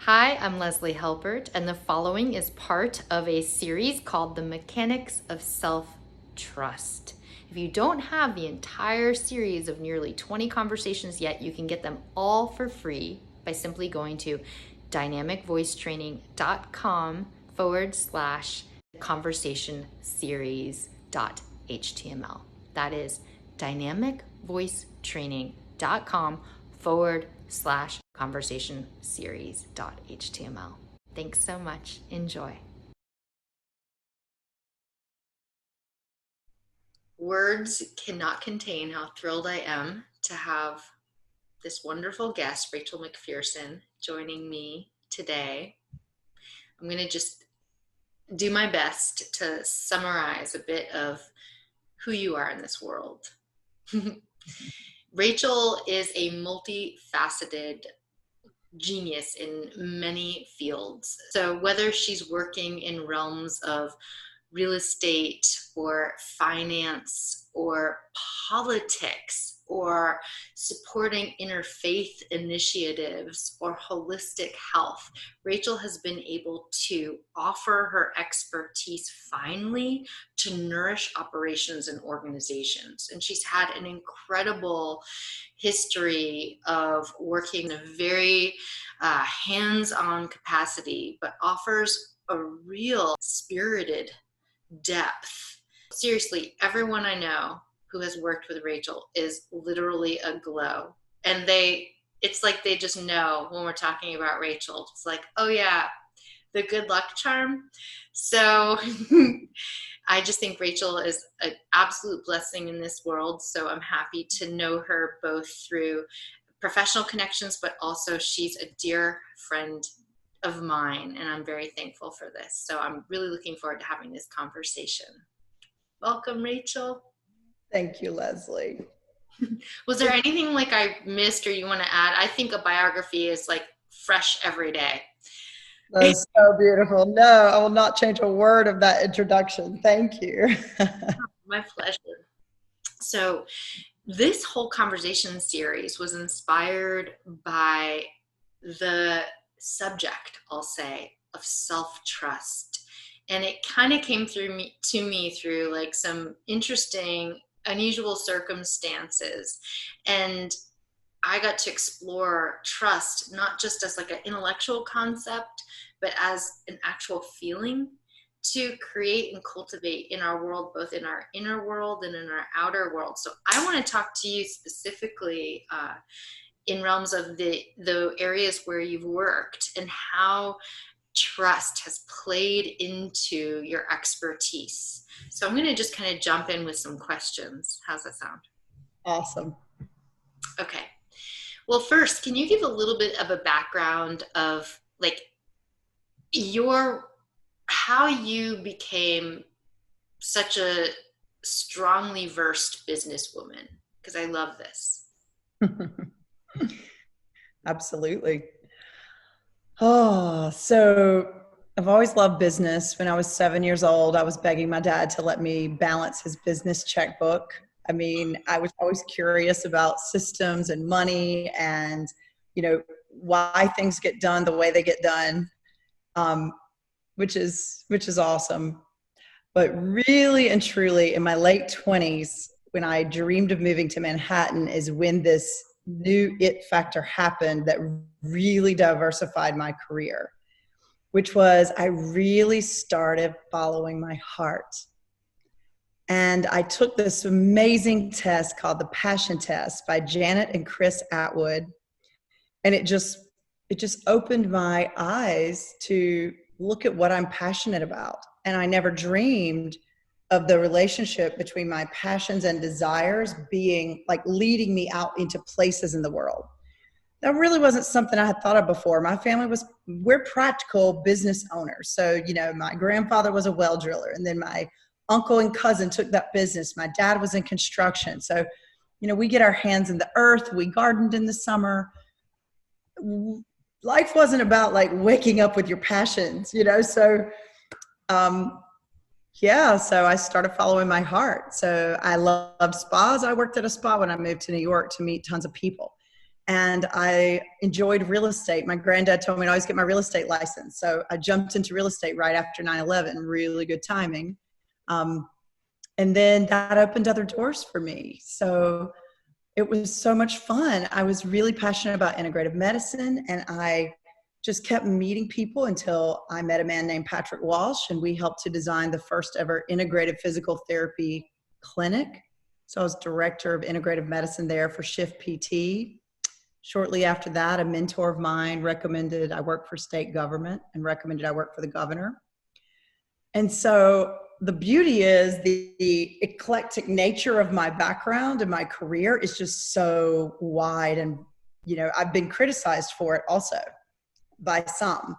Hi, I'm Leslie Helpert, and the following is part of a series called The Mechanics of Self-Trust. If you don't have the entire series of nearly 20 conversations yet, you can get them all for free by simply going to dynamicvoicetraining.com/conversation series.html. That is dynamicvoicetraining.com/conversation series.html. Thanks so much. Enjoy. Words cannot contain how thrilled I am to have this wonderful guest, Rachel McPherson, joining me today. I'm going to just do my best to summarize a bit of who you are in this world. Rachel is a multifaceted genius in many fields. So whether she's working in realms of real estate or finance or politics or supporting interfaith initiatives or holistic health, Rachel has been able to offer her expertise finally to nourish operations and organizations. And she's had an incredible history of working in a very hands-on capacity, but offers a real spirited depth. Seriously, everyone I know who has worked with Rachel is literally aglow. And it's like they just know when we're talking about Rachel. It's like, oh yeah, the good luck charm. So I just think Rachel is an absolute blessing in this world. So I'm happy to know her both through professional connections, but also she's a dear friend of mine, and I'm very thankful for this. So I'm really looking forward to having this conversation. Welcome, Rachel. Thank you, Leslie. Was there anything like I missed or you want to add? I think a biography is like fresh every day. That's so beautiful. No, I will not change a word of that introduction. Thank you. My pleasure. So this whole conversation series was inspired by the subject, I'll say, of self-trust. And it kind of came to me through like some interesting, unusual circumstances. And I got to explore trust, not just as like an intellectual concept, but as an actual feeling to create and cultivate in our world, both in our inner world and in our outer world. So I want to talk to you specifically in realms of the areas where you've worked and how trust has played into your expertise. So I'm going to just kind of jump in with some questions. How's that sound? Awesome. Okay. Well, first, can you give a little bit of a background of like how you became such a strongly versed businesswoman? Because I love this. Absolutely. Oh, so I've always loved business. When I was 7 years old, I was begging my dad to let me balance his business checkbook. I mean, I was always curious about systems and money and, why things get done the way they get done, which is awesome. But really and truly, in my late 20s, when I dreamed of moving to Manhattan, is when this new it factor happened that really diversified my career, which was I really started following my heart. And I took this amazing test called the Passion Test by Janet and Chris Atwood. And it just opened my eyes to look at what I'm passionate about. And I never dreamed of the relationship between my passions and desires being like leading me out into places in the world. That really wasn't something I had thought of before. My family we're practical business owners. So, my grandfather was a well driller, and then my uncle and cousin took that business. My dad was in construction. So, we get our hands in the earth. We gardened in the summer. Life wasn't about like waking up with your passions, so so I started following my heart. So I loved spas. I worked at a spa when I moved to New York to meet tons of people. and I enjoyed real estate. My granddad told me to always get my real estate license. So I jumped into real estate right after 9/11, really good timing. And then that opened other doors for me. So it was so much fun. I was really passionate about integrative medicine, and I just kept meeting people until I met a man named Patrick Walsh, and we helped to design the first ever integrative physical therapy clinic. So I was director of integrative medicine there for Shift PT. Shortly after that, a mentor of mine recommended I work for state government and recommended I work for the governor. And so the beauty is the eclectic nature of my background and my career is just so wide. And, you know, I've been criticized for it also by some,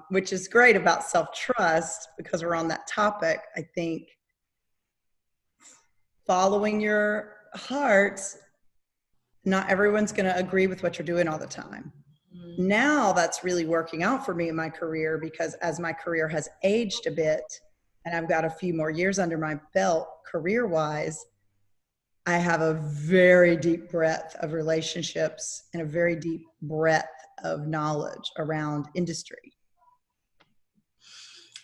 which is great about self-trust because we're on that topic. I think following your heart, not everyone's going to agree with what you're doing all the time. Now that's really working out for me in my career because as my career has aged a bit and I've got a few more years under my belt career-wise, I have a very deep breadth of relationships and a very deep breadth of knowledge around industry.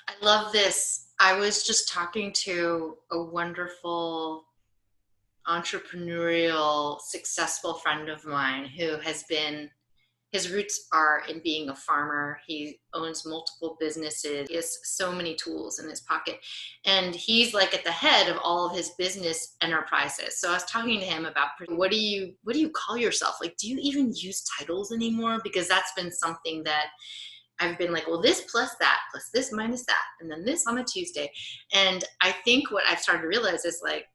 I love this. I was just talking to a wonderful entrepreneurial, successful friend of mine who has been, his roots are in being a farmer. He owns multiple businesses. He has so many tools in his pocket. And he's like at the head of all of his business enterprises. So I was talking to him about what do you call yourself? Like, do you even use titles anymore? Because that's been something that I've been like, well, this plus that, plus this minus that, and then this on a Tuesday. And I think what I've started to realize is like,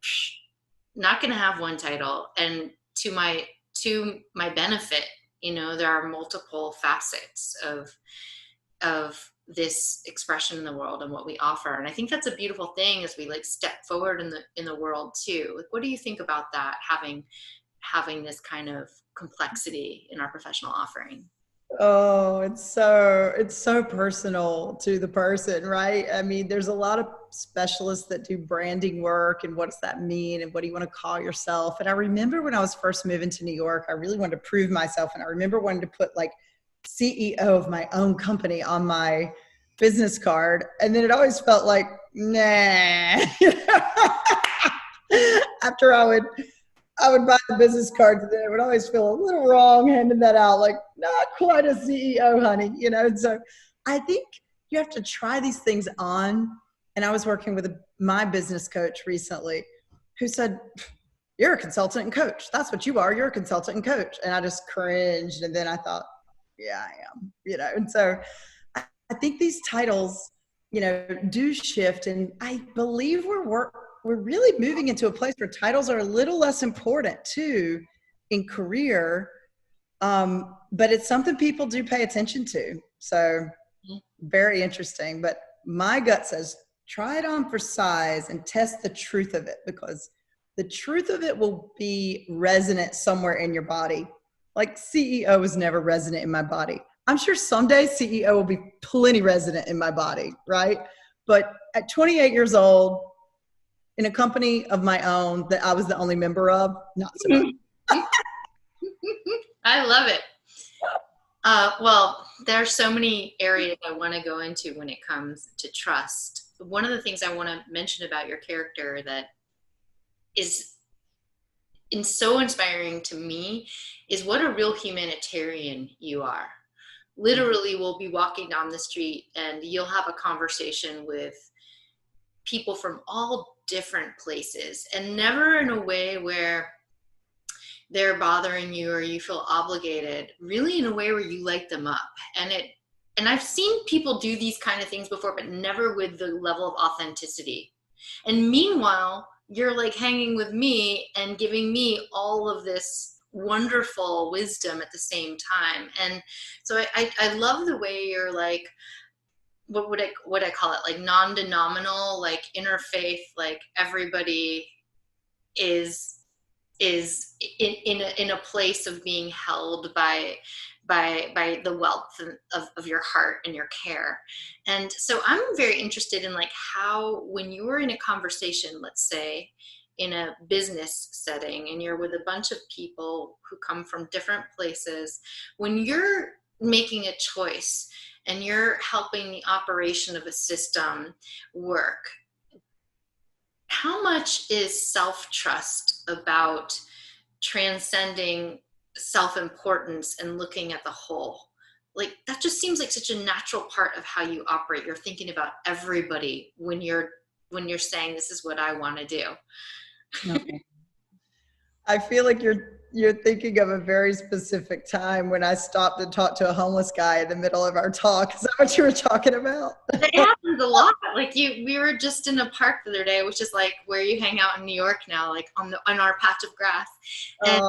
not going to have one title. And to my benefit, you know, there are multiple facets of this expression in the world and what we offer. And I think that's a beautiful thing as we like step forward in the world too. Like, what do you think about that? Having this kind of complexity in our professional offering? Oh, it's so personal to the person, right? I mean, there's a lot of specialists that do branding work and what does that mean and what do you want to call yourself? And I remember when I was first moving to New York, I really wanted to prove myself. And I remember wanting to put like CEO of my own company on my business card. And then it always felt like, nah. After I would buy the business cards and then it would always feel a little wrong handing that out, like not quite a CEO, honey, you know? And so I think you have to try these things on. And I was working with my business coach recently who said, you're a consultant and coach. That's what you are. You're a consultant and coach. And I just cringed. And then I thought, yeah, I am, you know? And so I think these titles, you know, do shift. And I believe we're really moving into a place where titles are a little less important too in career. But it's something people do pay attention to. So very interesting. But my gut says, try it on for size and test the truth of it because the truth of it will be resonant somewhere in your body. Like CEO was never resonant in my body. I'm sure someday CEO will be plenty resonant in my body, right? But at 28 years old, in a company of my own that I was the only member of, not so much. I love it. Well, there are so many areas I want to go into when it comes to trust. One of the things I want to mention about your character that is so inspiring to me is what a real humanitarian you are. Literally, we'll be walking down the street and you'll have a conversation with people from all different places and never in a way where they're bothering you or you feel obligated, really in a way where you light them up. And I've seen people do these kind of things before, but never with the level of authenticity. And meanwhile, you're like hanging with me and giving me all of this wonderful wisdom at the same time. And so I love the way you're like, what I call it, like non-denominal, like interfaith, like everybody is in a place of being held by the wealth of your heart and your care. And so I'm very interested in like how, when you were in a conversation, let's say, in a business setting and you're with a bunch of people who come from different places, when you're making a choice and you're helping the operation of a system work, how much is self-trust about transcending self-importance and looking at the whole? Like, that just seems like such a natural part of how you operate. You're thinking about everybody when you're saying, this is what I want to do. Okay. I feel like you're thinking of a very specific time when I stopped and talked to a homeless guy in the middle of our talk. Is that what you were talking about? It happens a lot. Like, we were just in a park the other day, which is like where you hang out in New York now, like on our patch of grass. And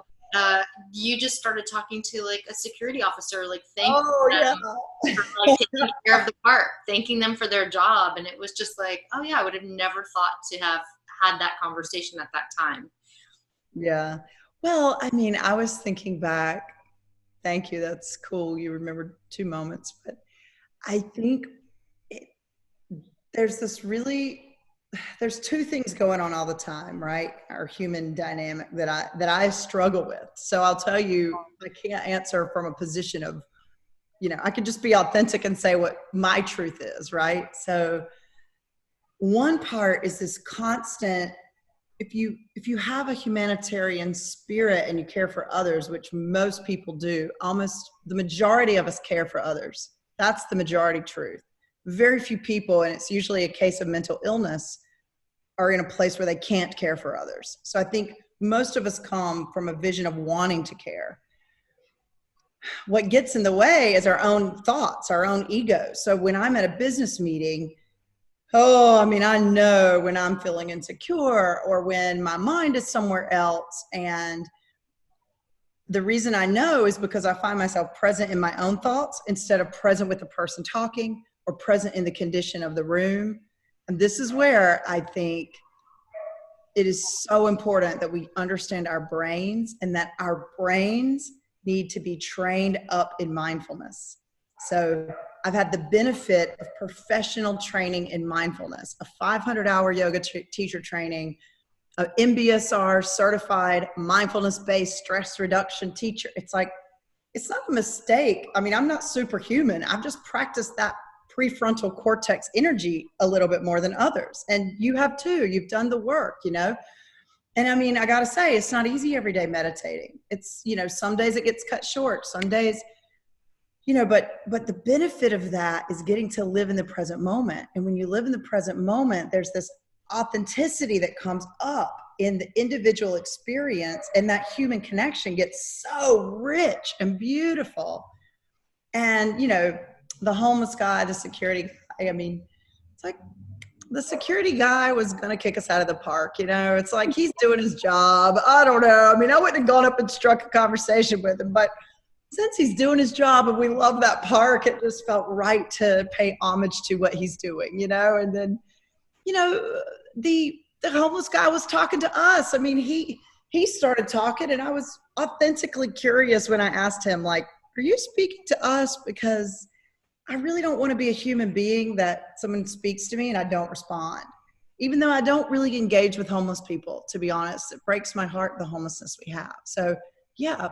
you just started talking to like a security officer, like thanking them for like taking care of the park, thanking them for their job. And it was just like, oh yeah, I would have never thought to have had that conversation at that time. Yeah. Well, I mean, I was thinking back. Thank you. That's cool. You remembered 2 moments, but I think there's 2 things going on all the time, right? Our human dynamic that I struggle with. So I'll tell you, I can't answer from a position of, I could just be authentic and say what my truth is, right? So one part is this constant, if you have a humanitarian spirit and you care for others, which most people do, almost the majority of us care for others. That's the majority truth. Very few people, and it's usually a case of mental illness, are in a place where they can't care for others. So I think most of us come from a vision of wanting to care. What gets in the way is our own thoughts, our own egos. So when I'm at a business meeting, I know when I'm feeling insecure or when my mind is somewhere else. And the reason I know is because I find myself present in my own thoughts instead of present with the person talking or present in the condition of the room. And this is where I think it is so important that we understand our brains and that our brains need to be trained up in mindfulness. So I've had the benefit of professional training in mindfulness, a 500-hour yoga teacher training, an MBSR certified mindfulness-based stress reduction teacher. It's like, it's not a mistake. I mean, I'm not superhuman. I've just practiced that prefrontal cortex energy a little bit more than others. And you have too. You've done the work, And I mean, I got to say, it's not easy every day meditating. It's, some days it gets cut short, some days, but the benefit of that is getting to live in the present moment. And when you live in the present moment, there's this authenticity that comes up in the individual experience, and that human connection gets so rich and beautiful. And, the homeless guy, the security guy, I mean, it's like the security guy was going to kick us out of the park. It's like, he's doing his job. I don't know. I mean, I wouldn't have gone up and struck a conversation with him, but since he's doing his job and we love that park, it just felt right to pay homage to what he's doing, And then, the homeless guy was talking to us. I mean, he started talking, and I was authentically curious when I asked him, like, are you speaking to us? Because I really don't want to be a human being that someone speaks to me and I don't respond. Even though I don't really engage with homeless people, to be honest, it breaks my heart, the homelessness we have. So yeah,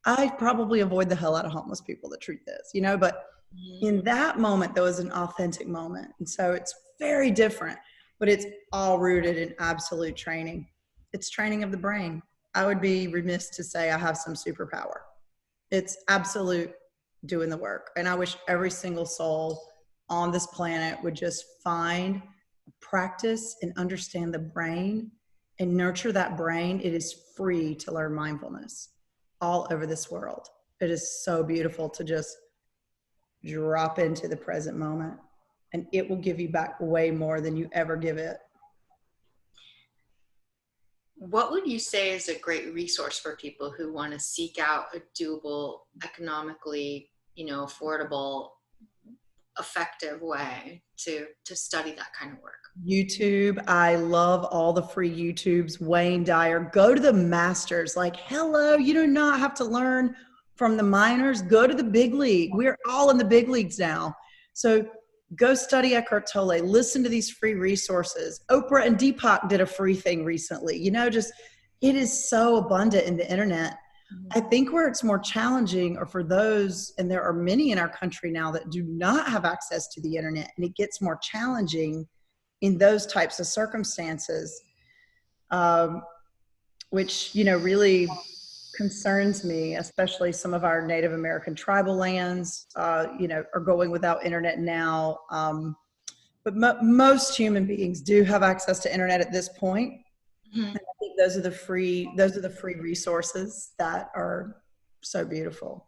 I probably avoid the hell out of homeless people, the truth is, but in that moment, there was an authentic moment. And so it's very different, but it's all rooted in absolute training. It's training of the brain. I would be remiss to say I have some superpower. It's absolute doing the work. And I wish every single soul on this planet would just find, practice, and understand the brain and nurture that brain. It is free to learn mindfulness all over this world. It is so beautiful to just drop into the present moment, and it will give you back way more than you ever give it. What would you say is a great resource for people who want to seek out a doable, economically, affordable, effective way to study that kind of work? YouTube. I love all the free YouTubes. Wayne Dyer. Go to the masters. Like, hello, you do not have to learn from the minors. Go to the big league. We're all in the big leagues now. So Go study Eckhart Tolle, listen to these free resources. Oprah and Deepak did a free thing recently. Just it is so abundant in the internet. I think where it's more challenging are for those, and there are many in our country now that do not have access to the internet, and it gets more challenging in those types of circumstances, which, really concerns me, especially some of our Native American tribal lands, are going without internet now. But most human beings do have access to internet at this point. Mm-hmm. And I think those are the free resources that are so beautiful.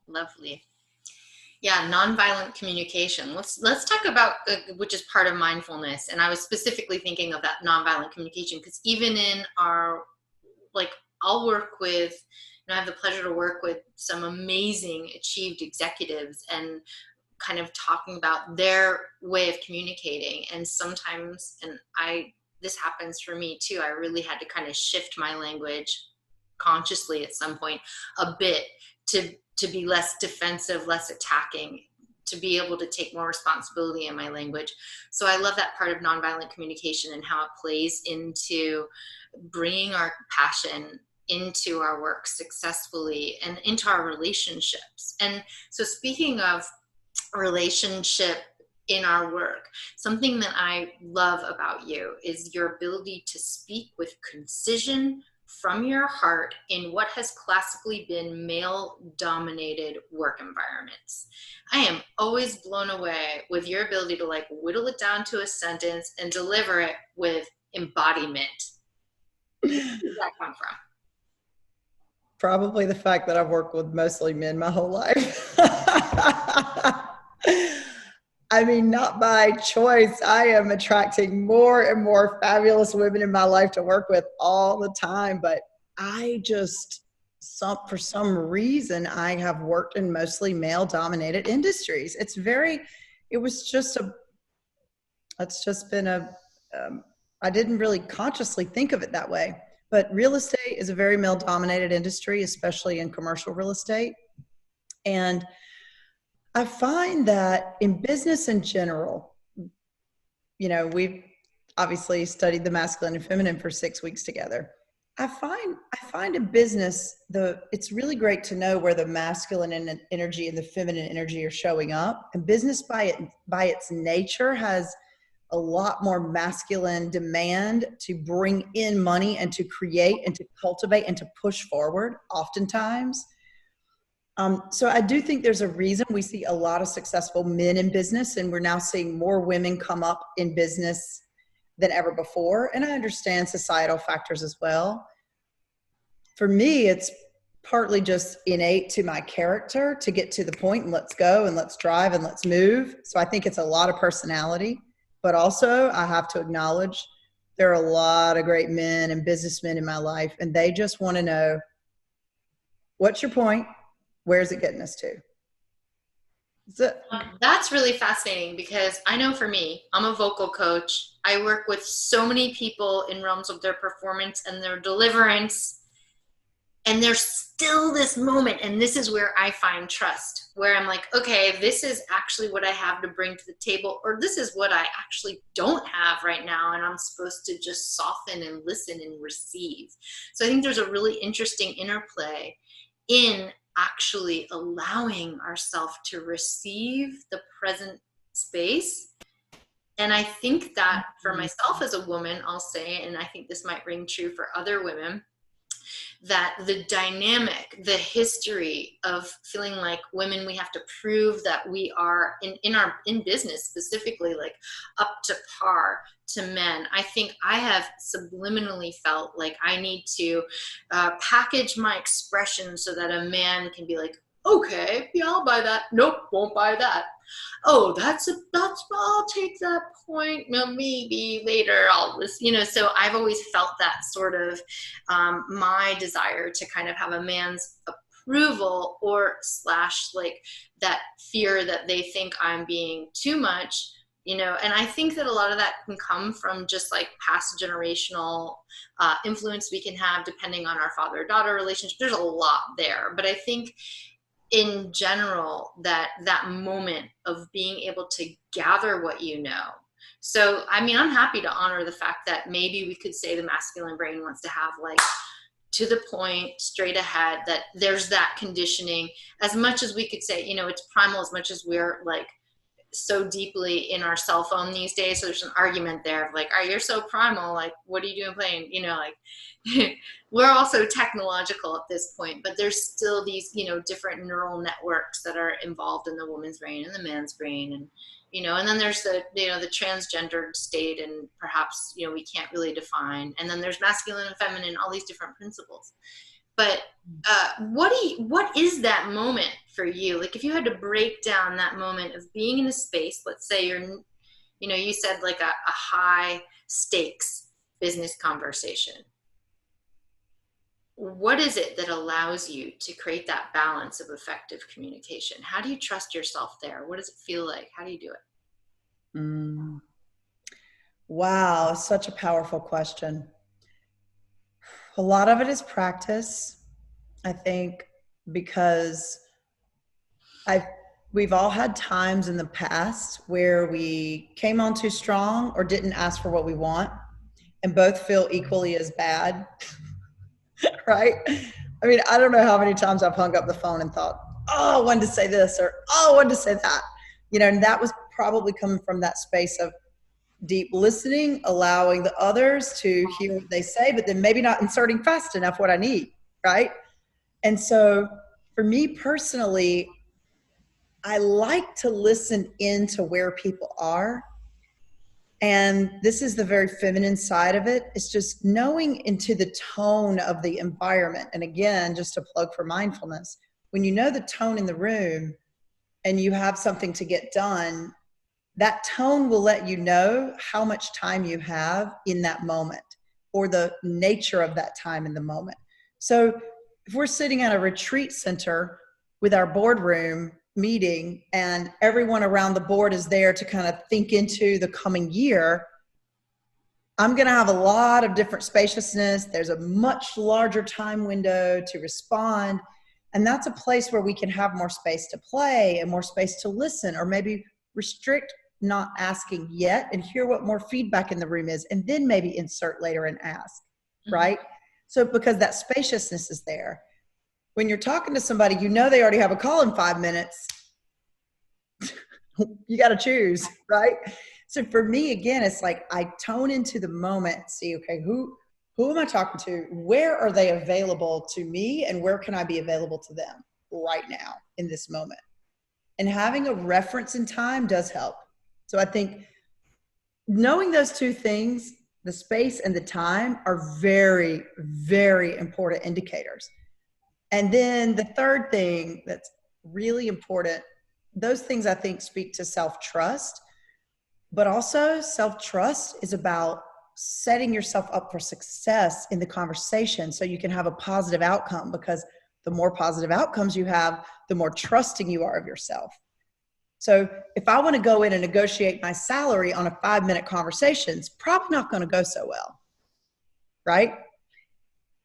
Lovely. Yeah, nonviolent communication. Let's talk about which is part of mindfulness. And I was specifically thinking of that nonviolent communication because even in our, I'll work with, I have the pleasure to work with some amazing achieved executives and kind of talking about their way of communicating. And sometimes, this happens for me too, I really had to kind of shift my language consciously at some point a bit to be less defensive, less attacking, to be able to take more responsibility in my language. So I love that part of nonviolent communication and how it plays into bringing our passion into our work successfully and into our relationships. And so speaking of relationship in our work, something that I love about you is your ability to speak with concision from your heart in what has classically been male-dominated work environments. I am always blown away with your ability to whittle it down to a sentence and deliver it with embodiment. Where did that come from? Probably the fact that I've worked with mostly men my whole life. I mean, not by choice. I am attracting more and more fabulous women in my life to work with all the time. But for some reason, I have worked in mostly male-dominated industries. It's just been I didn't really consciously think of it that way. But real estate is a very male-dominated industry, especially in commercial real estate. And I find that in business in general, we've obviously studied the masculine and feminine for 6 weeks together. I find in business, it's really great to know where the masculine energy and the feminine energy are showing up. And business by its nature has a lot more masculine demand to bring in money and to create and to cultivate and to push forward oftentimes. So I do think there's a reason we see a lot of successful men in business, and we're now seeing more women come up in business than ever before. And I understand societal factors as well. For me, it's partly just innate to my character to get to the point and let's go and let's drive and let's move. So I think it's a lot of personality, but also I have to acknowledge there are a lot of great men and businessmen in my life, and they just want to know, what's your point? Where's it getting us to? That's really fascinating because I know for me, I'm a vocal coach. I work with so many people in realms of their performance and their deliverance. And there's still this moment, and this is where I find trust, where I'm like, okay, this is actually what I have to bring to the table, or this is what I actually don't have right now, and I'm supposed to just soften and listen and receive. So I think there's a really interesting interplay in actually allowing ourselves to receive the present space. And I think that for myself as a woman, I'll say, and I think this might ring true for other women, that the dynamic, the history of feeling like women, we have to prove that we are in business specifically, up to par to men. I think I have subliminally felt like I need to package my expression so that a man can be like, okay, yeah, I'll buy that. Nope, won't buy that. Oh, I'll take that point. No, maybe later I'll listen, so I've always felt that sort of my desire to kind of have a man's approval or / that fear that they think I'm being too much, and I think that a lot of that can come from just past generational influence we can have depending on our father-daughter relationship. There's a lot there, but I think in general, that moment of being able to gather what you know. So, I mean, I'm happy to honor the fact that maybe we could say the masculine brain wants to have like to the point, straight ahead, that there's that conditioning. As much as we could say, you know, it's primal, as much as we're like so deeply in our cell phone these days. So there's an argument there of like, oh, you're so primal. Like, what are you doing playing? You know, like we're also technological at this point, but there's still these, you know, different neural networks that are involved in the woman's brain and the man's brain. And, you know, and then there's the, you know, the transgendered state, and perhaps, you know, we can't really define. And then there's masculine and feminine, all these different principles. But what is that moment for you? Like, if you had to break down that moment of being in a space, let's say you're, you know, you said like a high stakes business conversation. What is it that allows you to create that balance of effective communication? How do you trust yourself there? What does it feel like? How do you do it? Wow, such a powerful question. A lot of it is practice, I think, because we've all had times in the past where we came on too strong or didn't ask for what we want, and both feel equally as bad, right? I mean, I don't know how many times I've hung up the phone and thought, oh, I wanted to say this, or oh, I wanted to say that, you know, and that was probably coming from that space of deep listening, allowing the others to hear what they say, but then maybe not inserting fast enough what I need, right? And so for me personally, I like to listen into where people are. And this is the very feminine side of it. It's just knowing into the tone of the environment. And again, just a plug for mindfulness, when you know the tone in the room and you have something to get done, that tone will let you know how much time you have in that moment, or the nature of that time in the moment. So if we're sitting at a retreat center with our boardroom meeting and everyone around the board is there to kind of think into the coming year, I'm going to have a lot of different spaciousness. There's a much larger time window to respond. And that's a place where we can have more space to play and more space to listen, or maybe restrict not asking yet and hear what more feedback in the room is, and then maybe insert later and ask, right? So because that spaciousness is there. When you're talking to somebody, you know they already have a call in 5 minutes. You got to choose, right? So for me, again, it's like I tone into the moment, see, okay, who am I talking to? Where are they available to me? And where can I be available to them right now in this moment? And having a reference in time does help. So I think knowing those two things, the space and the time, are very, very important indicators. And then the third thing that's really important, those things I think speak to self-trust, but also self-trust is about setting yourself up for success in the conversation so you can have a positive outcome, because the more positive outcomes you have, the more trusting you are of yourself. So if I want to go in and negotiate my salary on a 5-minute conversation, it's probably not going to go so well, right?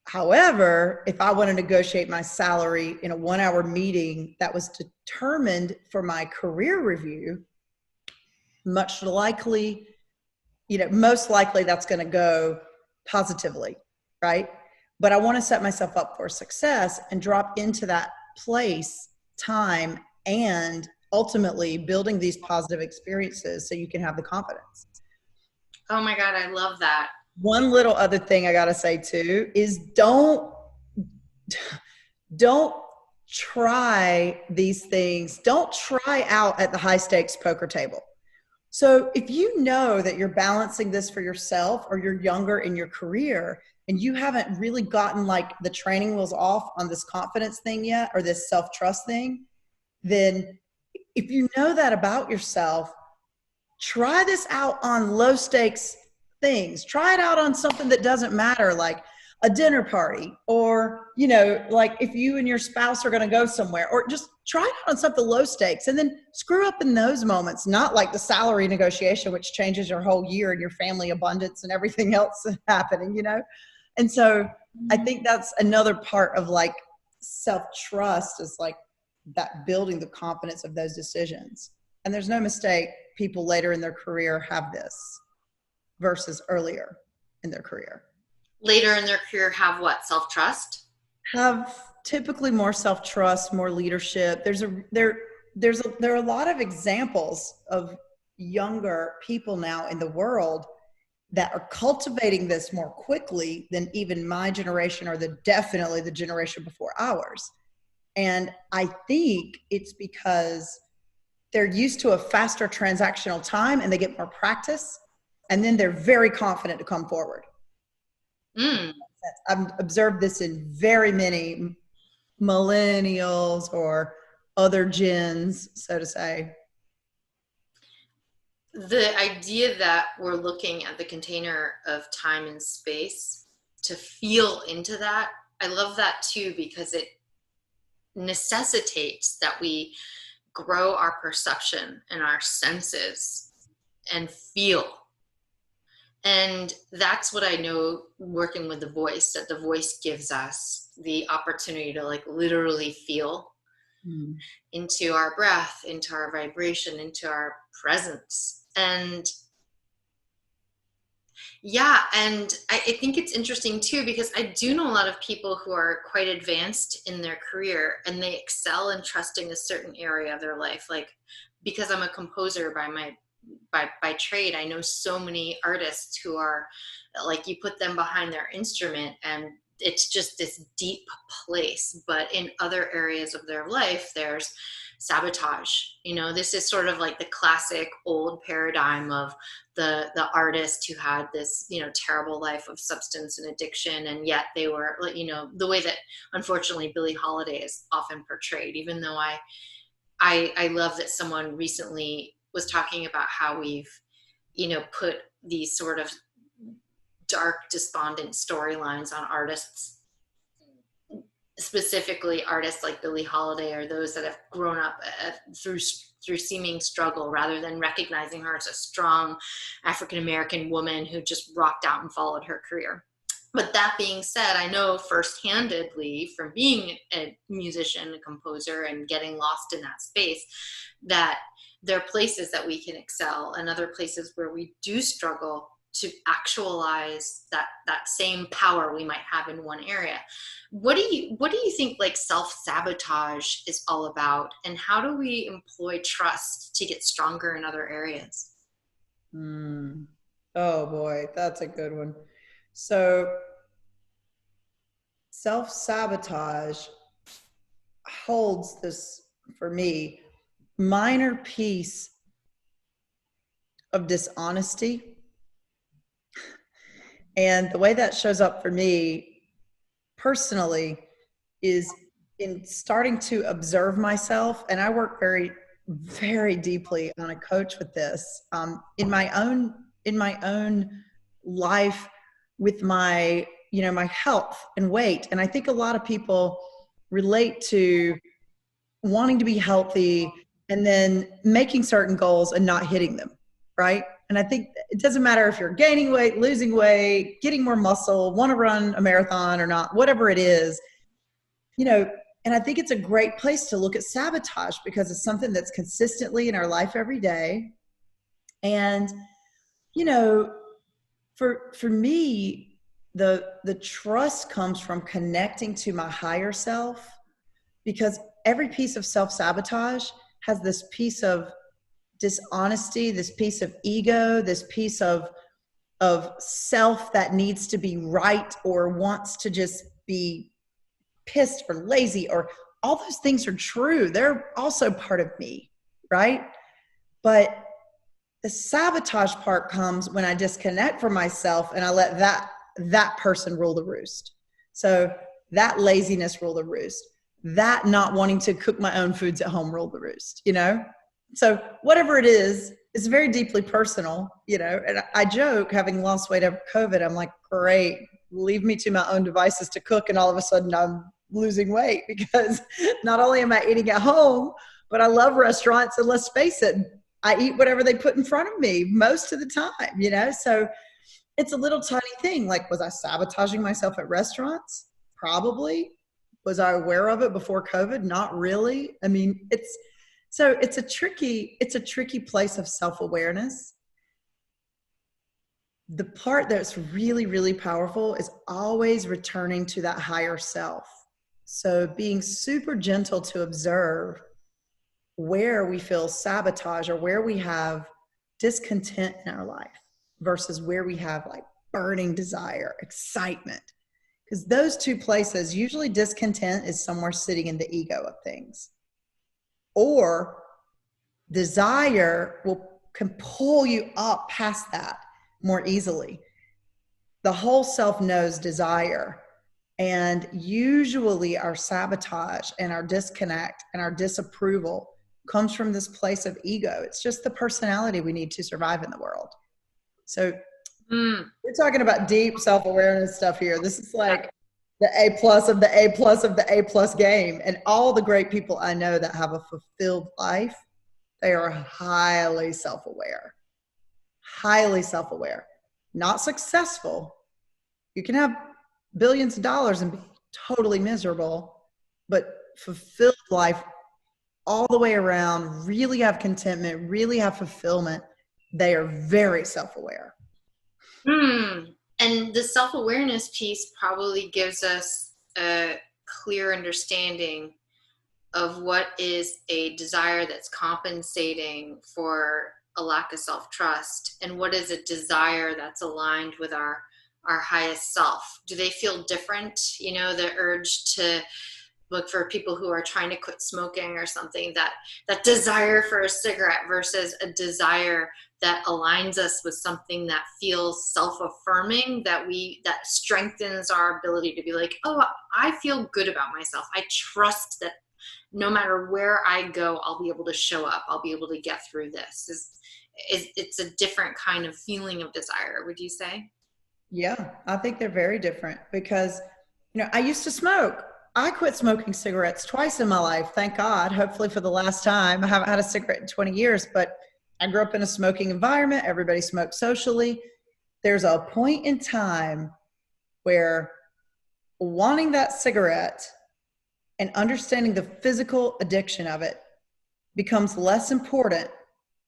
However, if I want to negotiate my salary in a 1-hour meeting that was determined for my career review, most likely that's going to go positively, right? But I want to set myself up for success and drop into that place, time, and ultimately building these positive experiences so you can have the confidence. Oh my God, I love that. One little other thing I got to say too is don't try these things. Don't try out at the high stakes poker table. So if you know that you're balancing this for yourself, or you're younger in your career and you haven't really gotten like the training wheels off on this confidence thing yet, or this self-trust thing, then if you know that about yourself, try this out on low stakes things. Try it out on something that doesn't matter, like a dinner party, or, you know, like if you and your spouse are going to go somewhere, or just try it out on something low stakes, and then screw up in those moments, not like the salary negotiation, which changes your whole year and your family abundance and everything else happening, you know? And so I think that's another part of like self-trust, is like that building the confidence of those decisions. And there's no mistake, people later in their career have this versus earlier in their career. Later in their career have what? Self-trust? Have typically more self-trust, more leadership. There are a lot of examples of younger people now in the world that are cultivating this more quickly than even my generation or definitely the generation before ours. And I think it's because they're used to a faster transactional time and they get more practice, and then they're very confident to come forward. I've observed this in very many millennials or other gens, so to say. The idea that we're looking at the container of time and space to feel into that, I love that too, because it necessitates that we grow our perception and our senses and feel. And that's what I know working with the voice, that the voice gives us the opportunity to like literally feel into our breath, into our vibration, into our presence. And yeah, and I think it's interesting too, because I do know a lot of people who are quite advanced in their career and they excel in trusting a certain area of their life. Like, because I'm a composer by trade, I know so many artists who are like, you put them behind their instrument and it's just this deep place, but in other areas of their life, there's sabotage. You know, this is sort of like the classic old paradigm of the artist who had this, you know, terrible life of substance and addiction, and yet they were, you know, the way that unfortunately Billie Holiday is often portrayed. Even though I love that someone recently was talking about how we've, you know, put these sort of dark, despondent storylines on artists, specifically artists like Billie Holiday, or those that have grown up through seeming struggle, rather than recognizing her as a strong African-American woman who just rocked out and followed her career. But that being said, I know first-handedly from being a musician, a composer, and getting lost in that space, that there are places that we can excel and other places where we do struggle to actualize that same power we might have in one area. What do you think like self-sabotage is all about, and how do we employ trust to get stronger in other areas? Oh boy, that's a good one. So self-sabotage holds this, for me, minor piece of dishonesty. And the way that shows up for me personally is in starting to observe myself. And I work very, very deeply on a coach with this, in my own life, with my, you know, my health and weight. And I think a lot of people relate to wanting to be healthy and then making certain goals and not hitting them, right? And I think it doesn't matter if you're gaining weight, losing weight, getting more muscle, want to run a marathon or not, whatever it is, you know. And I think it's a great place to look at sabotage, because it's something that's consistently in our life every day. And, you know, for me, the trust comes from connecting to my higher self, because every piece of self-sabotage has this piece of dishonesty, this piece of ego, this piece of self that needs to be right or wants to just be pissed or lazy, or all those things are true. They're also part of me, right? But the sabotage part comes when I disconnect from myself and I let that person rule the roost. So that laziness rule the roost, that not wanting to cook my own foods at home rule the roost, you know? So whatever it is, it's very deeply personal, you know. And I joke, having lost weight after COVID, I'm like, great, leave me to my own devices to cook. And all of a sudden I'm losing weight, because not only am I eating at home, but I love restaurants. And let's face it, I eat whatever they put in front of me most of the time, you know? So it's a little tiny thing. Like, was I sabotaging myself at restaurants? Probably. Was I aware of it before COVID? Not really. I mean, it's a tricky place of self-awareness. The part that's really, really powerful is always returning to that higher self. So being super gentle to observe where we feel sabotage or where we have discontent in our life versus where we have like burning desire, excitement. Because those two places, usually discontent is somewhere sitting in the ego of things. Or desire can pull you up past that more easily. The whole self knows desire. And usually our sabotage and our disconnect and our disapproval comes from this place of ego. It's just the personality we need to survive in the world. So we're talking about deep self-awareness stuff here. This is like the A plus of the A plus of the A plus game. And all the great people I know that have a fulfilled life, they are highly self-aware, not successful. You can have billions of dollars and be totally miserable, but fulfilled life all the way around, really have contentment, really have fulfillment. They are very self-aware. And the self-awareness piece probably gives us a clear understanding of what is a desire that's compensating for a lack of self-trust, and what is a desire that's aligned with our highest self. Do they feel different? You know, the urge to look for people who are trying to quit smoking or something, that desire for a cigarette versus a desire that aligns us with something that feels self-affirming, that strengthens our ability to be like, oh, I feel good about myself. I trust that no matter where I go, I'll be able to show up. I'll be able to get through this. It's a different kind of feeling of desire, would you say? Yeah, I think they're very different because, I used to smoke. I quit smoking cigarettes twice in my life. Thank God. Hopefully for the last time. I haven't had a cigarette in 20 years, but I grew up in a smoking environment. Everybody smoked socially. There's a point in time where wanting that cigarette and understanding the physical addiction of it becomes less important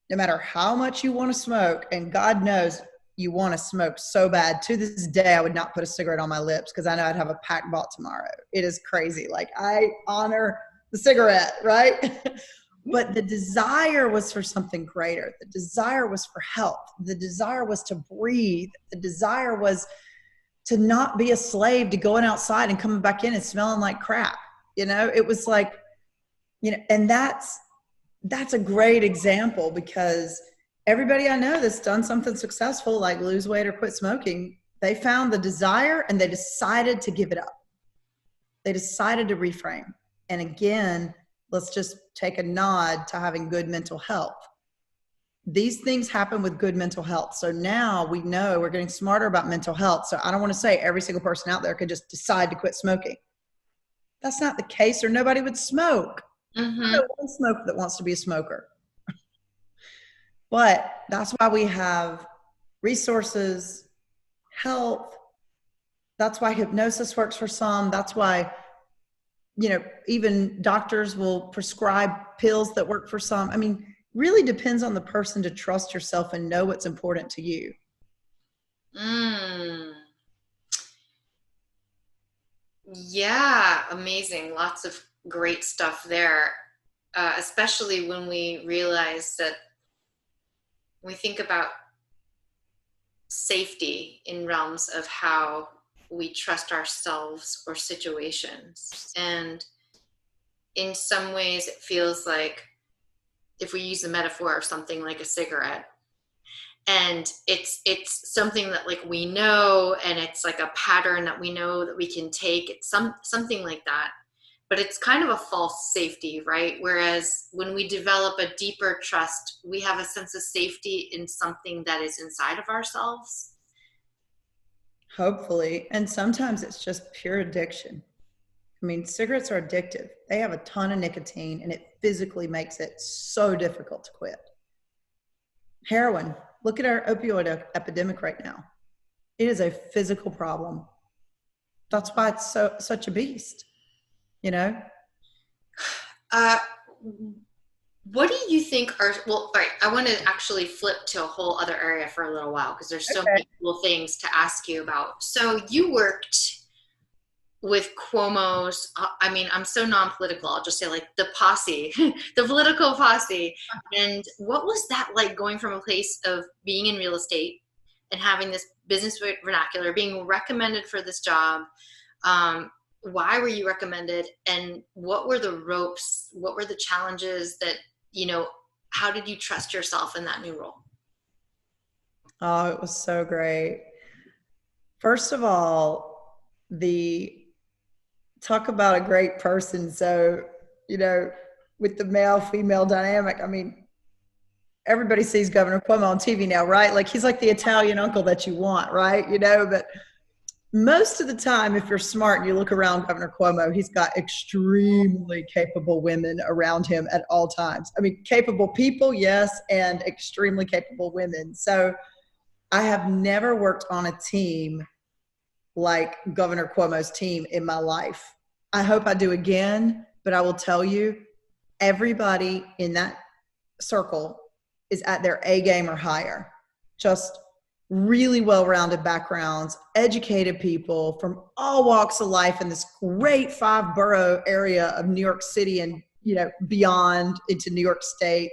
no matter how much you want to smoke. And God knows you want to smoke so bad. To this day, I would not put a cigarette on my lips because I know I'd have a pack bought tomorrow. It is crazy. Like, I honor the cigarette, right? But the desire was for something greater. The desire was for health. The desire was to breathe. The desire was to not be a slave to going outside and coming back in and smelling like crap. It was like, and that's a great example because everybody I know that's done something successful, like lose weight or quit smoking, they found the desire and they decided to give it up. They decided to reframe. And again, let's just take a nod to having good mental health. These things happen with good mental health. So now we know we're getting smarter about mental health. So I don't want to say every single person out there could just decide to quit smoking. That's not the case, or nobody would smoke. Mm-hmm. I know one smoker that wants to be a smoker. But that's why we have resources, health. That's why hypnosis works for some. That's why, even doctors will prescribe pills that work for some. I mean, really depends on the person to trust yourself and know what's important to you. Yeah, amazing. Lots of great stuff there, especially when we realize that we think about safety in realms of how we trust ourselves or situations. And in some ways, it feels like, if we use a metaphor of something like a cigarette, and it's something that like we know, and it's like a pattern that we know that we can take. It's something like that, but it's kind of a false safety, right? Whereas when we develop a deeper trust, we have a sense of safety in something that is inside of ourselves. Hopefully. And sometimes it's just pure addiction. I mean, cigarettes are addictive. They have a ton of nicotine and it physically makes it so difficult to quit. Heroin. Look at our opioid epidemic right now. It is a physical problem. That's why it's such a beast. you know? Uh, what do you think are, well, all right, I want to actually flip to a whole other area for a little while because there's so Okay. many cool things to ask you about. So you worked with Cuomo's, I mean, I'm so non-political. I'll just say like the posse, the political posse. And what was that like going from a place of being in real estate and having this business vernacular, being recommended for this job? Why were you recommended? And what were the ropes? What were the challenges that, you know, how did you trust yourself in that new role? Oh, it was so great. First of all, the talk about a great person. So, you know, with the male female dynamic, I mean, everybody sees Governor Cuomo on TV now, right? Like he's like the Italian uncle that you want, right? You know, but most of the time, if you're smart and you look around Governor Cuomo, he's got extremely capable women around him at all times. I mean, capable people, yes, and extremely capable women. So I have never worked on a team like Governor Cuomo's team in my life. I hope I do again, but I will tell you, everybody in that circle is at their A game or higher. Just really well-rounded backgrounds, educated people from all walks of life in this great 5 borough area of New York City and, you know, beyond into New York State.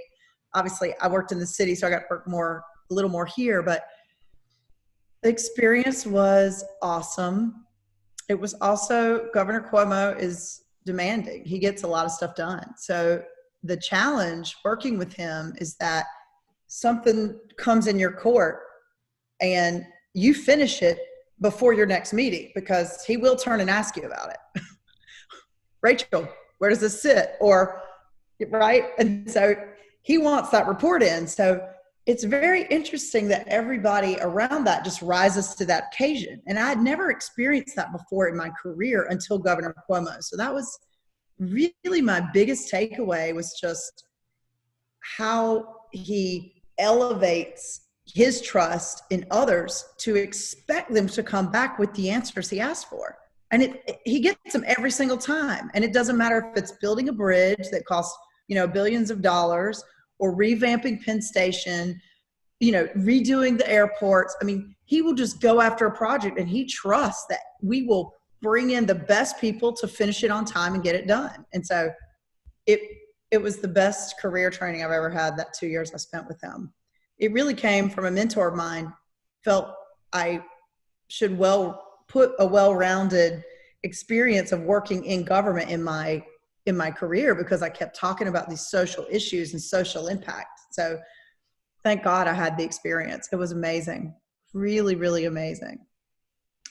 Obviously, I worked in the city, so I got to work a little more here, but the experience was awesome. It was also, Governor Cuomo is demanding. He gets a lot of stuff done. So the challenge working with him is that something comes in your court and you finish it before your next meeting, because he will turn and ask you about it. Rachel, where does this sit? Or, right? And so he wants that report in. So it's very interesting that everybody around that just rises to that occasion. And I had never experienced that before in my career until Governor Cuomo. So that was really my biggest takeaway, was just how he elevates his trust in others to expect them to come back with the answers he asked for. And he gets them every single time. And it doesn't matter if it's building a bridge that costs, you know, billions of dollars, or revamping Penn Station, you know, redoing the airports. I mean, he will just go after a project and he trusts that we will bring in the best people to finish it on time and get it done. And so it it was the best career training I've ever had, that 2 years I spent with him. It really came from a mentor of mine, felt I should put a well-rounded experience of working in government in my career, because I kept talking about these social issues and social impact. So thank God I had the experience. It was amazing. Really, really amazing.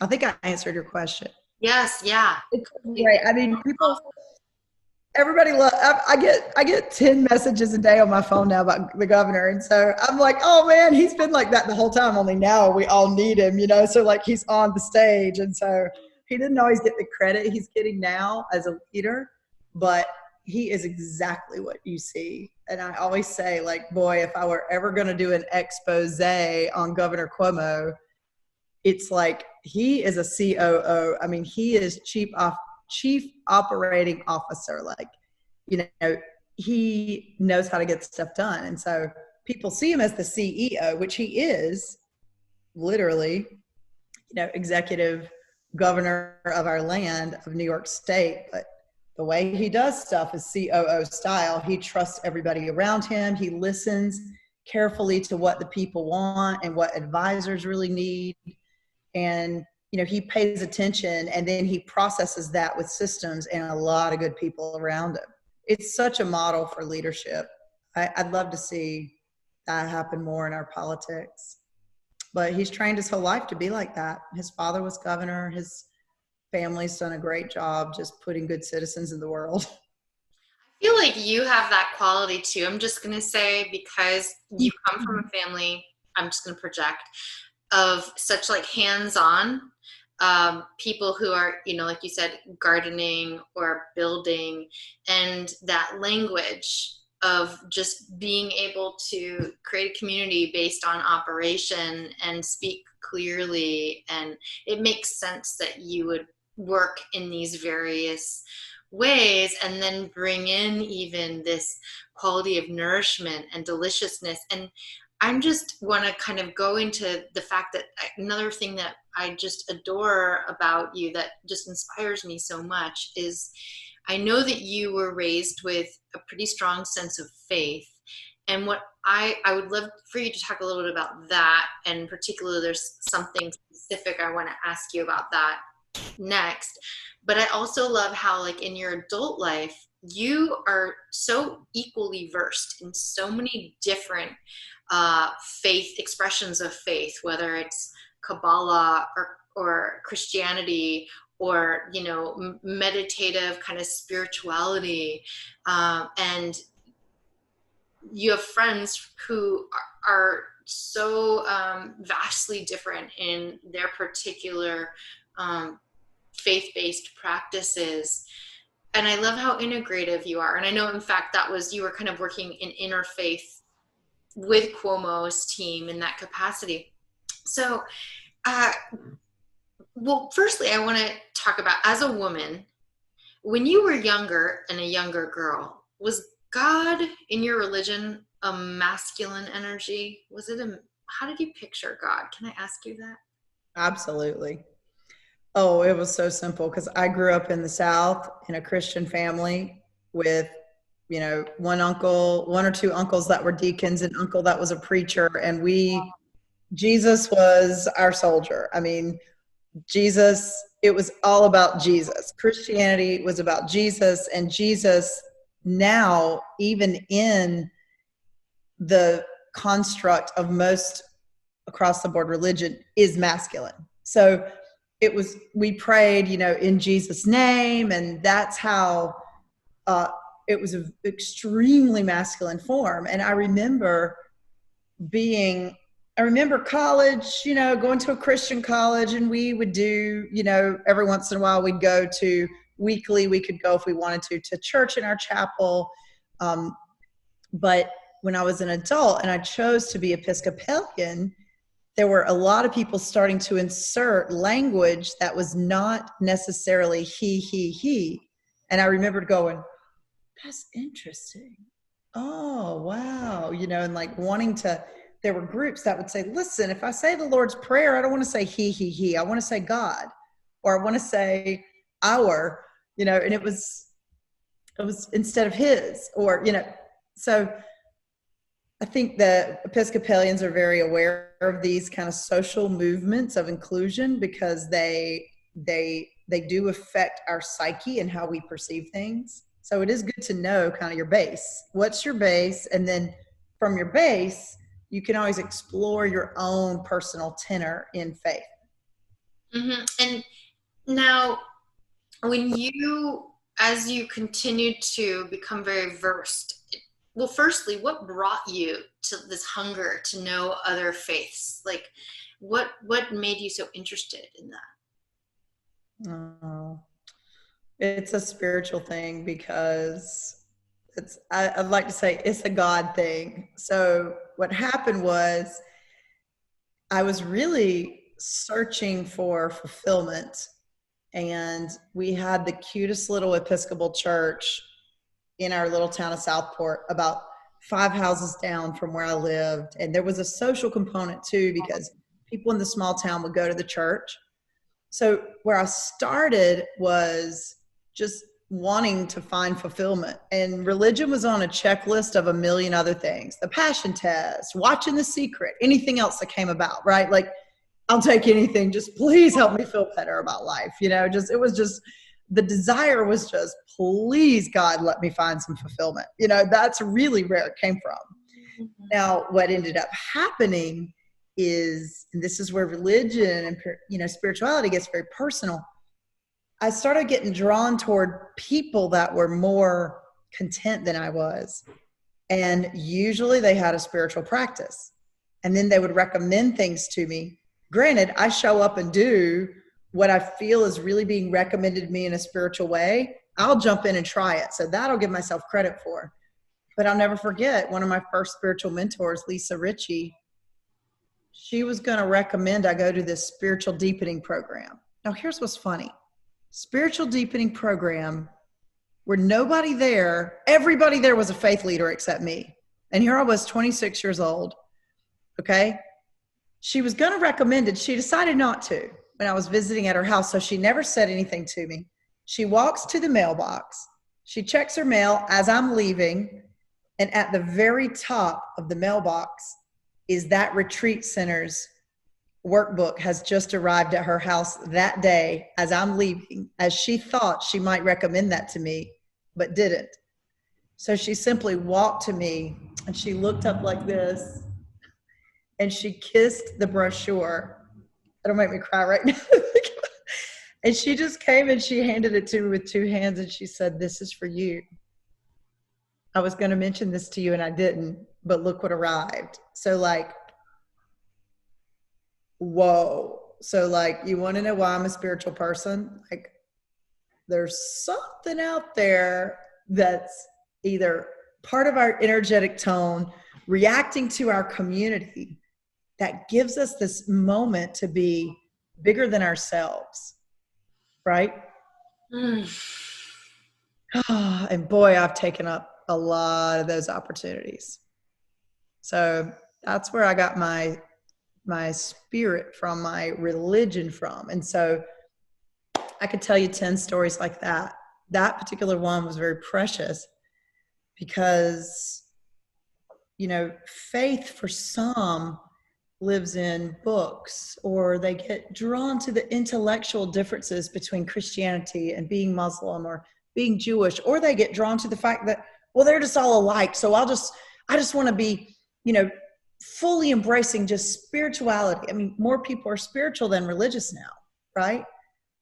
I think I answered your question. Yes, yeah. It's great. I mean, everybody love. I get 10 messages a day on my phone now about the governor, and so I'm like, oh man, he's been like that the whole time. Only now we all need him, you know. So like he's on the stage, and so he didn't always get the credit he's getting now as a leader, but he is exactly what you see. And I always say, like, boy, if I were ever going to do an expose on Governor Cuomo, it's like he is a COO. I mean, he is chief operating officer. Like, you know, he knows how to get stuff done. And so people see him as the CEO, which he is literally, you know, executive governor of our land, of New York State. But the way he does stuff is COO style. He trusts everybody around him. He listens carefully to what the people want and what advisors really need. And, you know, he pays attention, and then he processes that with systems and a lot of good people around him. It's such a model for leadership. I'd love to see that happen more in our politics. But he's trained his whole life to be like that. His father was governor. His family's done a great job just putting good citizens in the world. I feel like you have that quality too. I'm just going to say, because you come from a family, I'm just going to project, of such like hands-on people who are, you know, like you said, gardening or building, and that language of just being able to create a community based on operation and speak clearly. And it makes sense that you would work in these various ways, and then bring in even this quality of nourishment and deliciousness. And I'm just want to kind of go into the fact that another thing that I just adore about you that just inspires me so much is I know that you were raised with a pretty strong sense of faith. And what I would love for you to talk a little bit about that. And particularly, there's something specific I want to ask you about that next. But I also love how, like, in your adult life, you are so equally versed in so many different faith expressions of faith, whether it's Kabbalah or Christianity, or meditative kind of spirituality, and you have friends who are so vastly different in their particular um, faith-based practices. And I love how integrative you are. And I know, in fact, you were kind of working in interfaith with Cuomo's team in that capacity. So, uh, well, firstly, I want to talk about, as a woman, when you were younger and a younger girl, was God in your religion a masculine energy? How did you picture God? Can I ask you that? Absolutely. Oh, it was so simple because I grew up in the South in a Christian family with, one uncle, one or two uncles that were deacons, an uncle that was a preacher, and Jesus was our soldier. I mean, Jesus, it was all about Jesus. Christianity was about Jesus, and Jesus now, even in the construct of most across the board religion, is masculine. So we prayed, in Jesus' name, and that's how it was an extremely masculine form. And I remember college, going to a Christian college, and we would do, every once in a while we'd go to weekly, we could go if we wanted to church in our chapel. But when I was an adult and I chose to be Episcopalian, there were a lot of people starting to insert language that was not necessarily he. And I remembered going, that's interesting. Oh, wow. And like there were groups that would say, listen, if I say the Lord's Prayer, I don't want to say he. I want to say God, or I want to say our, and it was instead of his, or, so I think that Episcopalians are very aware of these kind of social movements of inclusion because they do affect our psyche and how we perceive things. So it is good to know kind of your base. What's your base? And then from your base, you can always explore your own personal tenor in faith. Mm-hmm. And now, as you continued to become very versed, well, firstly, what brought you to this hunger to know other faiths? Like, what made you so interested in that? Oh, it's a spiritual thing because I'd like to say it's a God thing. So what happened was I was really searching for fulfillment, and we had the cutest little Episcopal church in our little town of Southport, about 5 houses down from where I lived. And there was a social component too, because people in the small town would go to the church. So where I started was just wanting to find fulfillment, and religion was on a checklist of a million other things: the passion test, watching The Secret, anything else that came about, right? Like, I'll take anything, just please help me feel better about life. The desire was just, please God, let me find some fulfillment. That's really where it came from. Mm-hmm. Now, what ended up happening is, and this is where religion and spirituality gets very personal, I started getting drawn toward people that were more content than I was. And usually they had a spiritual practice. And then they would recommend things to me. Granted, I show up and do what I feel is really being recommended to me in a spiritual way. I'll jump in and try it. So that I'll give myself credit for. But I'll never forget one of my first spiritual mentors, Lisa Ritchie. She was going to recommend I go to this spiritual deepening program. Now, here's what's funny. Spiritual deepening program where nobody there, everybody there was a faith leader except me. And here I was, 26 years old. Okay. She was going to recommend it. She decided not to when I was visiting at her house. So she never said anything to me. She walks to the mailbox. She checks her mail as I'm leaving. And at the very top of the mailbox is that retreat center's workbook has just arrived at her house that day as I'm leaving, as she thought she might recommend that to me, but didn't. So she simply walked to me and she looked up like this and she kissed the brochure. It'll make me cry right now. And she just came and she handed it to me with two hands and she said, "This is for you. I was going to mention this to you and I didn't, but look what arrived." So like, whoa. So like, you want to know why I'm a spiritual person? Like, there's something out there that's either part of our energetic tone, reacting to our community, that gives us this moment to be bigger than ourselves, right? And boy, I've taken up a lot of those opportunities. So that's where I got my spirit from, my religion from. And so I could tell you 10 stories like that. That particular one was very precious because, you know, faith for some lives in books, or they get drawn to the intellectual differences between Christianity and being Muslim or being Jewish, or they get drawn to the fact that, well, they're just all alike. So I just want to be, you know, fully embracing just spirituality. I mean, more people are spiritual than religious now, right?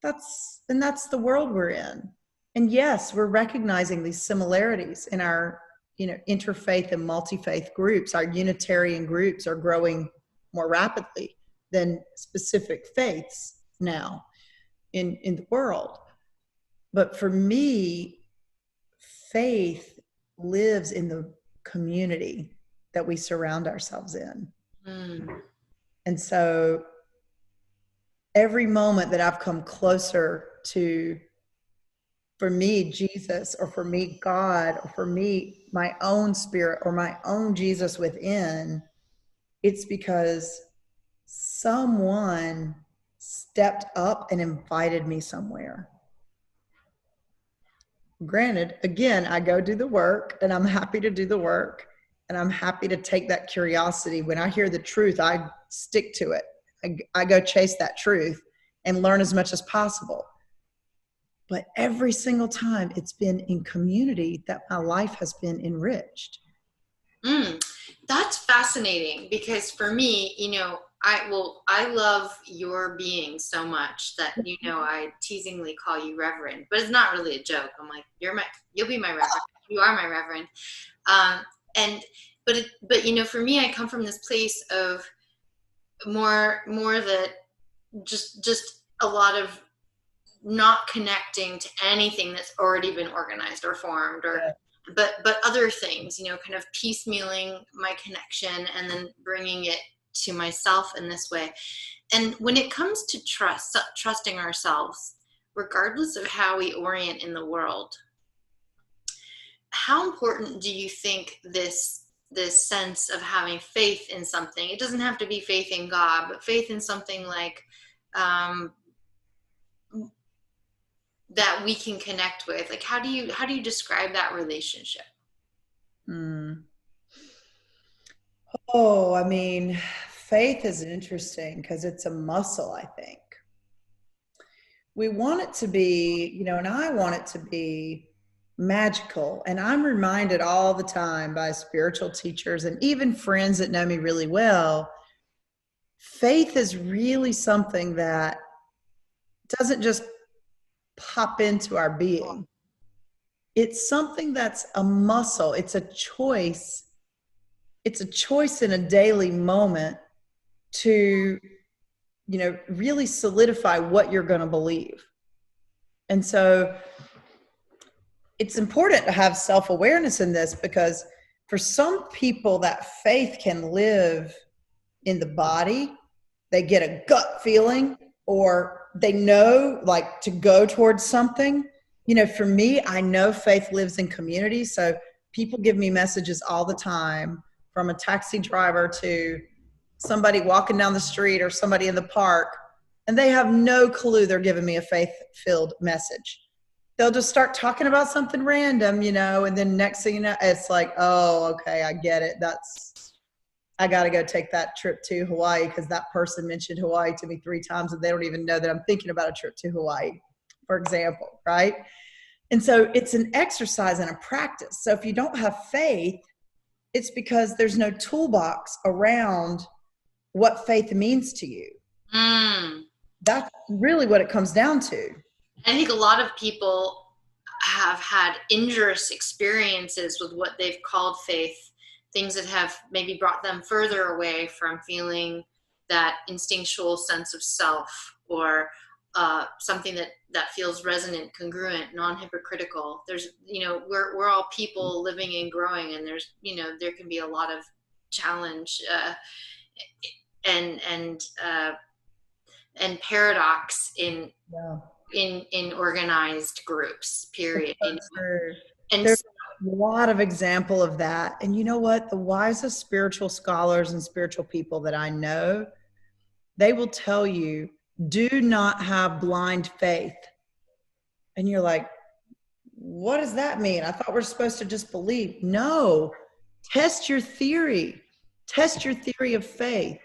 That's the world we're in. And yes, we're recognizing these similarities in our, you know, interfaith and multi-faith groups. Our Unitarian groups are growing more rapidly than specific faiths now in the world. But for me, faith lives in the community that we surround ourselves in. And so every moment that I've come closer to, for me, Jesus, or for me, God, or for me, my own spirit, or my own Jesus within, it's because someone stepped up and invited me somewhere. Granted, again, I go do the work and I'm happy to do the work and I'm happy to take that curiosity. When I hear the truth, I stick to it. I go chase that truth and learn as much as possible. But every single time it's been in community that my life has been enriched. That's fascinating because for me, you know, I love your being so much that, you know, I teasingly call you Reverend, but it's not really a joke. I'm like, you'll be my Reverend. You are my Reverend. But you know, for me, I come from this place of more that just a lot of not connecting to anything that's already been organized or formed, or but other things, you know, kind of piecemealing my connection and then bringing it to myself in this way. And when it comes to trusting ourselves, regardless of how we orient in the world, how important do you think this sense of having faith in something, it doesn't have to be faith in God, but faith in something like that we can connect with, like how do you describe that relationship? Oh, I mean, faith is interesting because it's a muscle, I think. We want it to be, you know, and I want it to be magical. And I'm reminded all the time by spiritual teachers and even friends that know me really well, faith is really something that doesn't just pop into our being. It's something that's a muscle. It's a choice. It's a choice in a daily moment to, you know, really solidify what you're going to believe. And so it's important to have self-awareness in this, because for some people that faith can live in the body. They get a gut feeling, or they know like to go towards something. For me, I know faith lives in community. So people give me messages all the time, from a taxi driver to somebody walking down the street or somebody in the park, and they have no clue they're giving me a faith-filled message. They'll just start talking about something random, and then next thing you know, it's like, oh, okay, I get it. I got to go take that trip to Hawaii because that person mentioned Hawaii to me 3 times and they don't even know that I'm thinking about a trip to Hawaii, for example, right? And so it's an exercise and a practice. So if you don't have faith, it's because there's no toolbox around what faith means to you. Mm. That's really what it comes down to. I think a lot of people have had injurious experiences with what they've called faith, things that have maybe brought them further away from feeling that instinctual sense of self, or something that feels resonant, congruent, non-hypocritical. There's, we're all people living and growing, and there's, there can be a lot of challenge and paradox in organized groups, period. And there's a lot of example of that. And you know what? The wisest spiritual scholars and spiritual people that I know, they will tell you, do not have blind faith. And you're like, what does that mean? I thought we're supposed to just believe. No, test your theory. Test your theory of faith.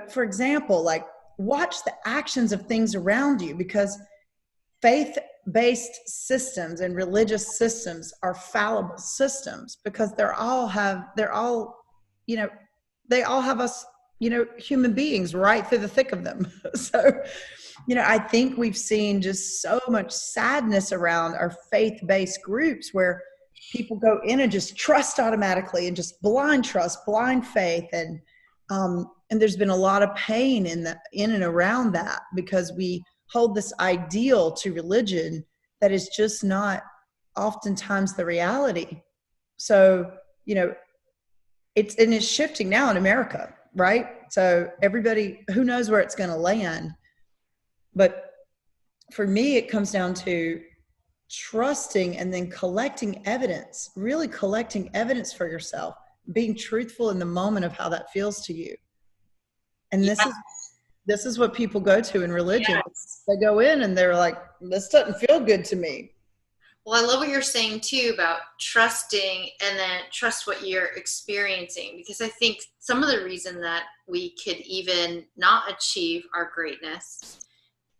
For example, like, watch the actions of things around you, because faith-based systems and religious systems are fallible systems, because they all have us, human beings right through the thick of them. So, I think we've seen just so much sadness around our faith-based groups where people go in and just trust automatically and just blind trust, blind faith. And there's been a lot of pain in and around that, because we hold this ideal to religion that is just not oftentimes the reality. So, it's shifting now in America, right? So everybody, who knows where it's going to land. But for me, it comes down to trusting and then collecting evidence, really collecting evidence for yourself, being truthful in the moment of how that feels to you. And this is what people go to in religion. Yes. They go in and they're like, this doesn't feel good to me. Well, I love what you're saying too about trusting, and then trust what you're experiencing, because I think some of the reason that we could even not achieve our greatness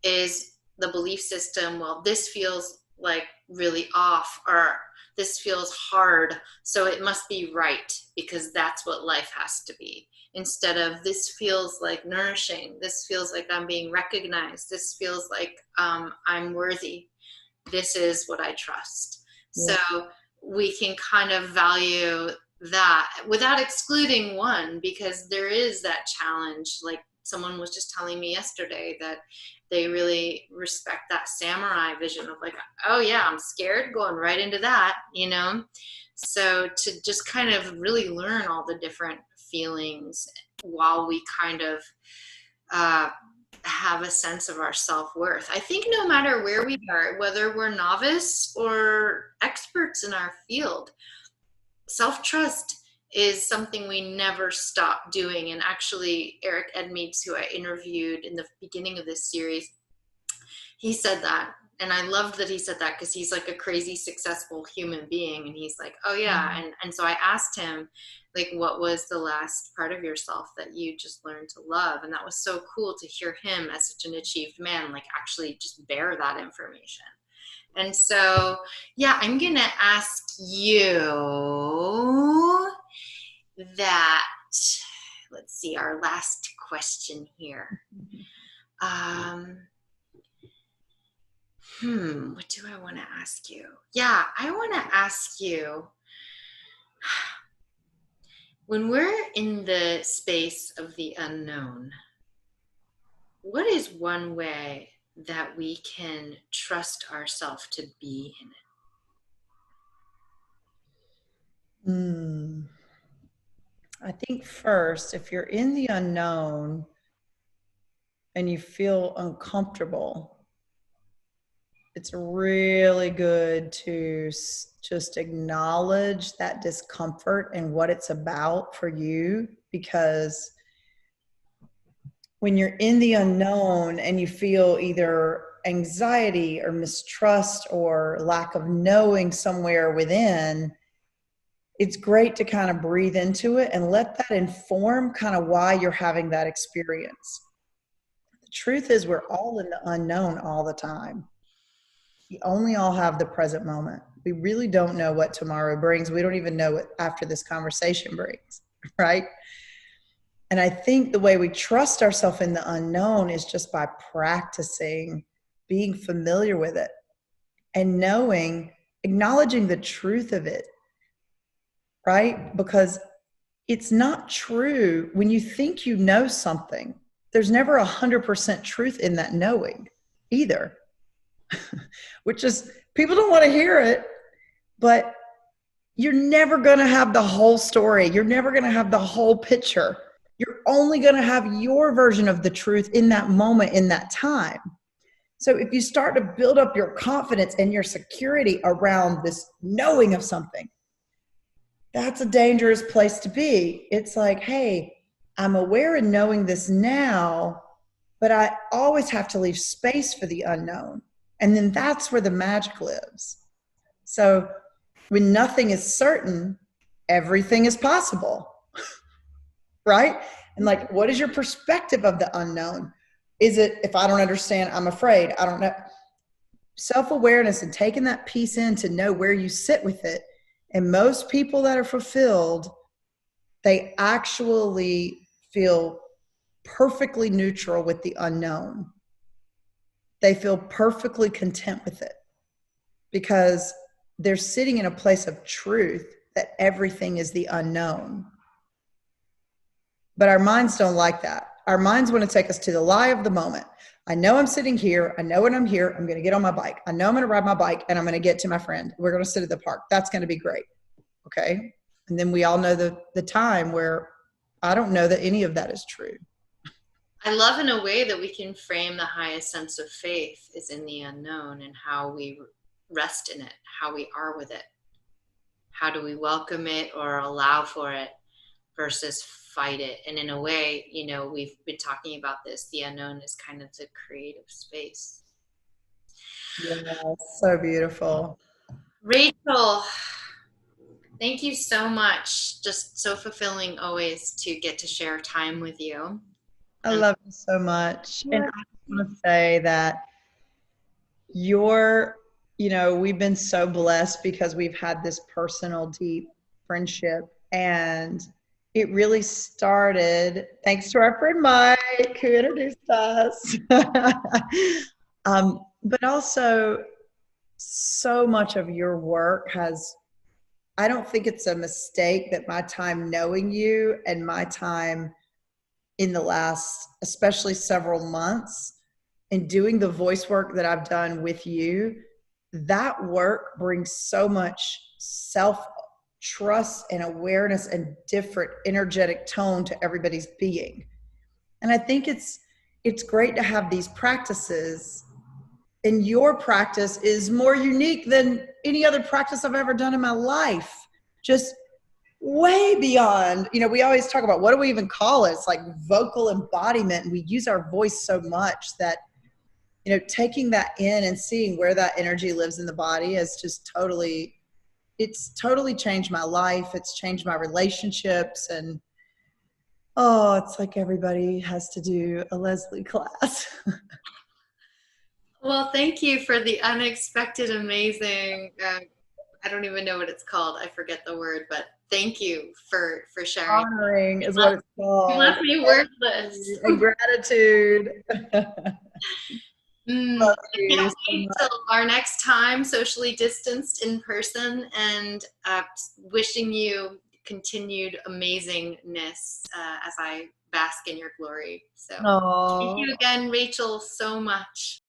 is the belief system. Well, this feels like really off, or this feels hard, so it must be right because that's what life has to be. Instead of, this feels like nourishing, this feels like I'm being recognized, this feels like I'm worthy, this is what I trust. Yeah. So we can kind of value that without excluding one, because there is that challenge. Like someone was just telling me yesterday that they really respect that samurai vision of like, oh yeah, I'm scared, going right into that, So to just kind of really learn all the different feelings while we kind of have a sense of our self-worth. I think no matter where we are, whether we're novice or experts in our field, self-trust is something we never stop doing. And actually, Eric Edmeades, who I interviewed in the beginning of this series, he said that. And I loved that he said that, because he's like a crazy successful human being. And he's like, oh yeah. And so I asked him, like, what was the last part of yourself that you just learned to love? And that was so cool to hear him, as such an achieved man, like actually just bear that information. And so, yeah, I'm going to ask you that. Let's see, our last question here. What do I want to ask you? Yeah, I want to ask you, when we're in the space of the unknown, what is one way that we can trust ourselves to be in it? I think first, if you're in the unknown and you feel uncomfortable, It's really good to just acknowledge that discomfort and what it's about for you, because when you're in the unknown and you feel either anxiety or mistrust or lack of knowing somewhere within, it's great to kind of breathe into it and let that inform kind of why you're having that experience. The truth is, we're all in the unknown all the time. We only all have the present moment. We really don't know what tomorrow brings. We don't even know what after this conversation brings, right? And I think the way we trust ourselves in the unknown is just by practicing being familiar with it and knowing, acknowledging the truth of it, right? Because it's not true when you think you know something. There's never 100% truth in that knowing either, which is, people don't want to hear it, but you're never going to have the whole story. You're never going to have the whole picture. You're only going to have your version of the truth in that moment, in that time. So if you start to build up your confidence and your security around this knowing of something, that's a dangerous place to be. It's like, hey, I'm aware and knowing this now, but I always have to leave space for the unknown. And then that's where the magic lives. So when nothing is certain, everything is possible, right? And like, what is your perspective of the unknown? Is it, if I don't understand, I'm afraid, I don't know. Self-awareness and taking that piece in to know where you sit with it. And most people that are fulfilled, they actually feel perfectly neutral with the unknown. They feel perfectly content with it because they're sitting in a place of truth that everything is the unknown. But our minds don't like that. Our minds want to take us to the lie of the moment. I know I'm sitting here. I know when I'm here, I'm going to get on my bike. I know I'm going to ride my bike and I'm going to get to my friend. We're going to sit at the park. That's going to be great. Okay. And then we all know the time where I don't know that any of that is true. I love in a way that we can frame the highest sense of faith is in the unknown and how we rest in it, how we are with it. How do we welcome it or allow for it versus fight it? And in a way, you know, we've been talking about this, the unknown is kind of the creative space. Yeah, so beautiful. Rachel, thank you so much. Just so fulfilling always to get to share time with you. I And love you so much. And I just want to say that we've been so blessed because we've had this personal, deep friendship. And it really started thanks to our friend Mike, who introduced us. But also, so much of your work I don't think it's a mistake that my time knowing you and my time in the last, especially several months, and doing the voice work that I've done with you, that work brings so much self trust and awareness and different energetic tone to everybody's being. And I think it's great to have these practices. And your practice is more unique than any other practice I've ever done in my life. Just way beyond, we always talk about what do we even call it? It's like vocal embodiment. And we use our voice so much that, taking that in and seeing where that energy lives in the body has just it's totally changed my life. It's changed my relationships. And, oh, it's like everybody has to do a Leslie class. well, thank you for the unexpected, amazing. I don't even know what it's called. I forget the word, but thank you for sharing. Honoring is what it's You called. left me wordless. And gratitude. Love I you can't so wait much. till our next time, socially distanced in person, and wishing you continued amazingness as I bask in your glory. So, thank Oh. you again, Rachel, so much.